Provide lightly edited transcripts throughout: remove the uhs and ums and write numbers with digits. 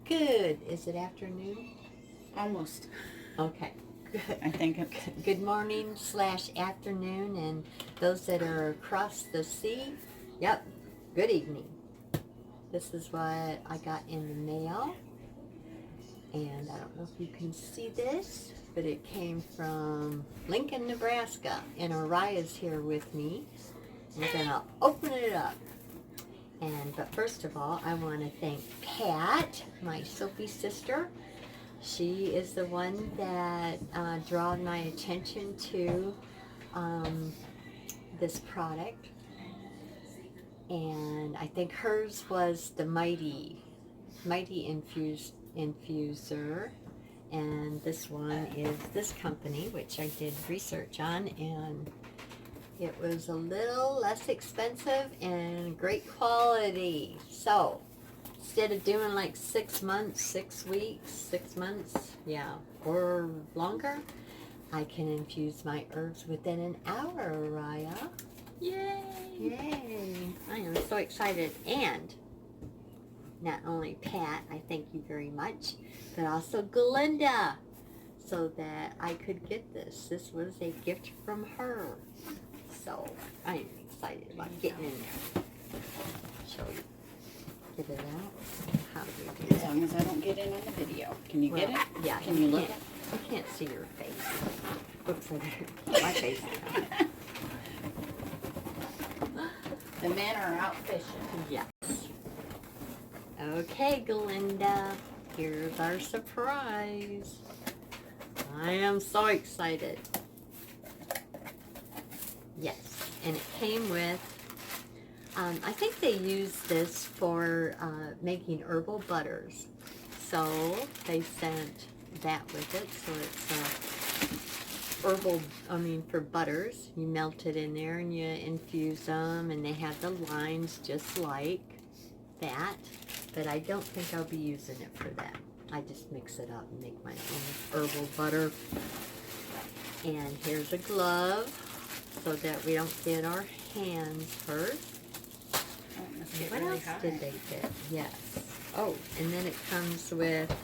Good. Is it afternoon? Almost. Okay. Good. I think it's Good morning / afternoon, and those that are across the sea, yep, good evening. This is what I got in the mail, and I don't know if you can see this, but it came from Lincoln, Nebraska, and Araya's here with me. We're gonna open it up. But first of all, I want to thank Pat, my soapy sister. She is the one that drew my attention to this product. And I think hers was the Mighty Infuser. And this one is this company, which I did research on, and it was a little less expensive and great quality. So instead of doing like 6 months, 6 weeks, 6 months, yeah, or longer, I can infuse my herbs within an hour, Raya. yay! Yay! I am so excited. And not only Pat, I thank you very much, but also Glenda, so that I could get this. This was a gift from her. So I am excited about getting in there. Show you. Get it out. How do we do As that? long as I don't get in on the video. Can you get it? Yeah. Can you look? I can't see your face. Oops, I did. My face. The men are out fishing. Yes. Okay, Glenda. Here's our surprise. I am so excited. Yes, and it came with, I think they use this for making herbal butters. So they sent that with it. So it's herbal, for butters. You melt it in there and you infuse them, and they have the lines just like that. But I don't think I'll be using it for that. I just mix it up and make my own herbal butter. And here's a glove, so that we don't get our hands hurt. Oh, it must get What really else hot. did they get? Yes. Oh, and then it comes with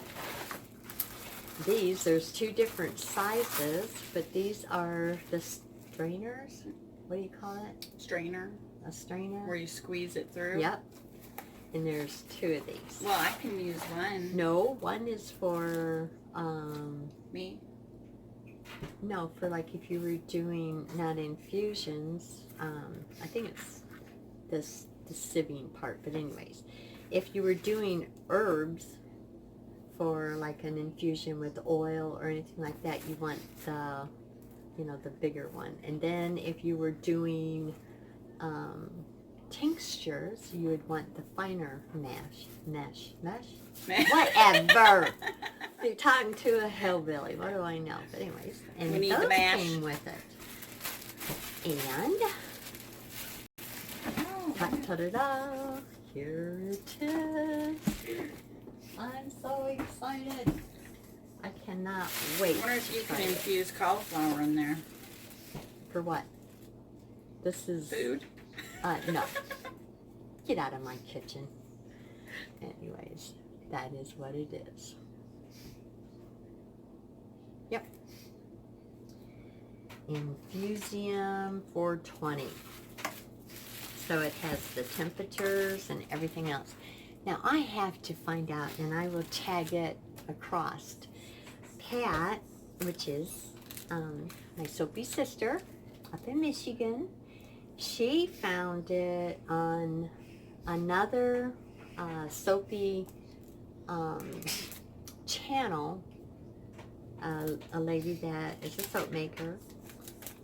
these. There's 2 different sizes, but these are the strainers. What do you call it? Strainer, A strainer? where you squeeze it through. Yep. And there's 2 of these. Well, I can use one. No, one is for, Me? no, for like if you were doing not infusions, I think it's the sieving part, but anyways, if you were doing herbs for like an infusion with oil or anything like that, you want the, the bigger one. And then if you were doing tinctures, you would want the finer mesh. Whatever. You're talking to a hillbilly. What do I know? But anyways, and We need those the mash. came with it. And ta-da! Here it is. I'm so excited. I cannot wait. I wonder if you to can try it. infuse cauliflower in there. For what? This is Food? no. Get out of my kitchen. Anyways, that is what it is. Yep. Infusium 420. So it has the temperatures and everything else. Now I have to find out, and I will tag it across. Pat, which is my soapy sister up in Michigan, she found it on another soapy channel, a lady that is a soap maker,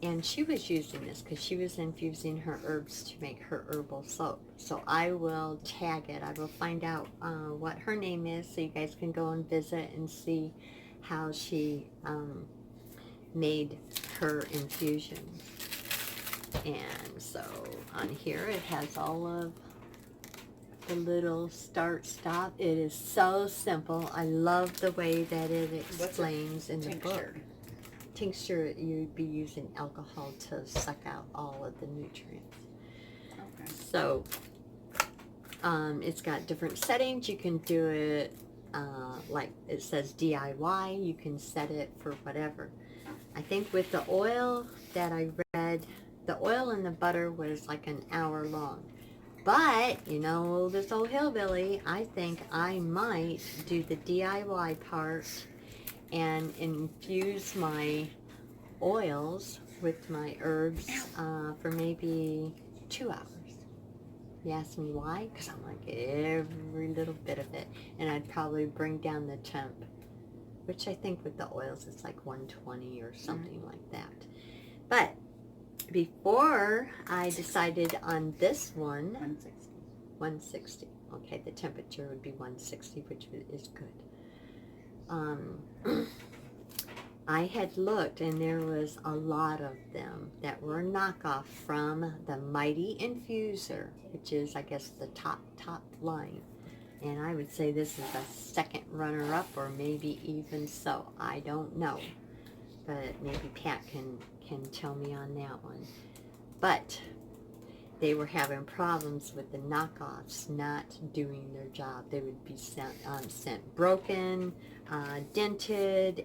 and she was using this because she was infusing her herbs to make her herbal soap. So I will tag it. I will find out what her name is, so you guys can go and visit and see how she made her infusions. And so on here it has all of the little start stop. It is so simple. I love the way that it explains in the book. Tincture, you'd be using alcohol to suck out all of the nutrients. Okay. So it's got different settings. You can do it like it says DIY, you can set it for whatever. I think with the oil that I read, the oil and the butter was like an hour long. But, you know, this old hillbilly, I think I might do the DIY part and infuse my oils with my herbs for maybe 2 hours. You ask me why? Because I'm like every little bit of it. And I'd probably bring down the temp, which I think with the oils it's like 120 or something like that. But before I decided on this one, 160. 160. Okay, the temperature would be 160, which is good. I had looked, and there was a lot of them that were knockoff from the Mighty Infuser, which is, I guess, the top line. And I would say this is a second runner-up, or maybe even so. I don't know, but maybe Pat can tell me on that one. But they were having problems with the knockoffs not doing their job. They would be sent broken, dented.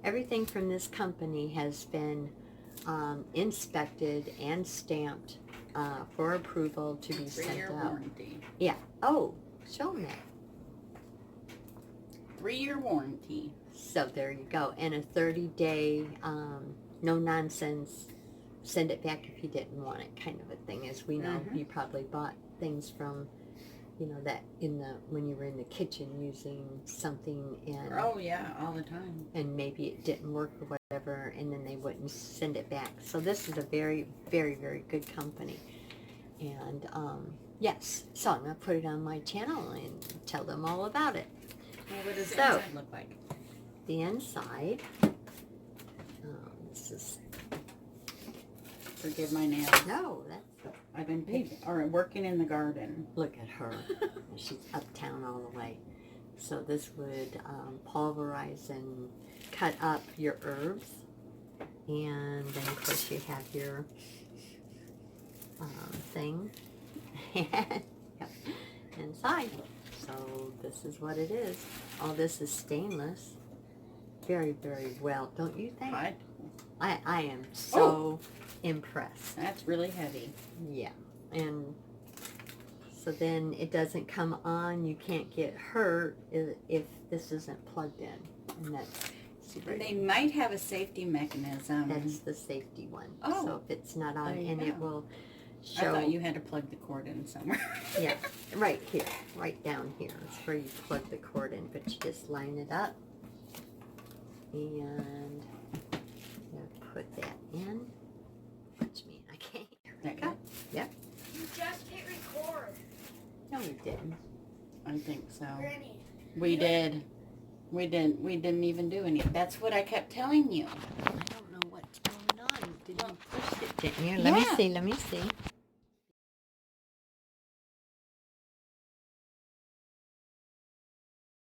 Everything from this company has been inspected and stamped for approval to be sent 3-year out. warranty. Yeah. Oh, show me that. 3-year warranty. So there you go. And a 30-day, no nonsense, send it back if you didn't want it kind of a thing. As we know, you probably bought things from, you know, that when you were in the kitchen using something and Oh yeah, all the time. and maybe it didn't work or whatever, and then they wouldn't send it back. So this is a very, very, very good company. And yes, so I'm going to put it on my channel and tell them all about it. Well, what does the So, inside look like? The inside, this is, Forgive my nails. no, that's, I've been working in the garden. look at her. She's uptown all the way. So this would pulverize and cut up your herbs. And then, of course, you have your thing inside. So this is what it is. All this is stainless. Very, very well, don't you think? I am so impressed. That's really heavy. Yeah. And so then it doesn't come on. You can't get hurt if this isn't plugged in. And that's They might have a safety mechanism. That's the safety one. Oh, so if it's not on, there you and go. it will I show. thought you had to plug the cord in somewhere. Yeah, right here, right down here. It's where you plug the cord in, but you just line it up and you put that in. Watch me, I can't. There we go. Yep. You just hit record, No, you didn't. I think so. Granny. We did. We didn't even do any. That's what I kept telling you. I don't know what's going on. Did you push it? Didn't you? Yeah. Let me see.